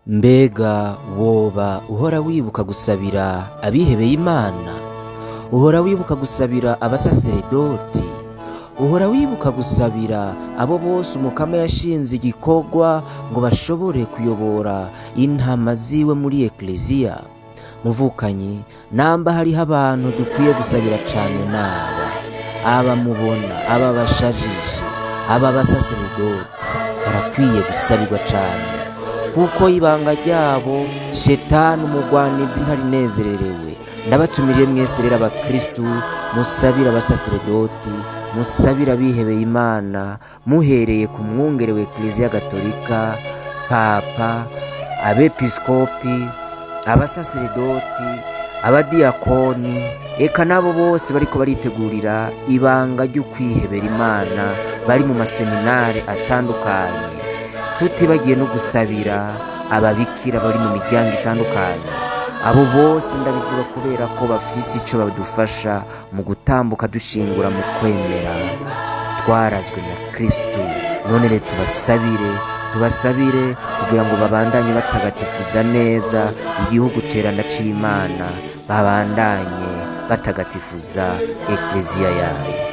Mbega woba uhora wibuka gusabira abihebeye Imana? Uhora wibuka gusabira abasaseredoti? Uhora wibuka gusabira abo bose Umukama yashinze igikorwa ngo bashobore kuyobora intama ziwe muri ekleziya? Muvukanyi, namba hariho abantu dukwiye gusabira cane aba mubona, aba bashajije, aba basaseredoti barakwiye gusabirwa cane, kuko ibanga ryabo Shetani umugwanizi ntarinezererewe. Ndabatumiriye mwese rero abakristu, musabira abasaseredoti, musabira abihebeye Imana, muhereye ku mwungere w'Ekleziya Gatolika, Papa, abepiskopi, abasaseredoti, abadiyakoni, eka nabo bose bariko baritegurira ibanga ry'ukwihebera Imana, bari mu maseminare atandukanye, tutibagiye no gusabira ababikira bari mu miryango itandukanye. Abo bose ndabivuga kubera ko bafise ico badufasha mu gutambuka dushingura mu kwemera twarazwe na Kristu. None rero tubasabire kugira ngo babandanye batagatifuza neza igihugu ceranda c'Imana, babandanye batagatifuza ekleziya yayo.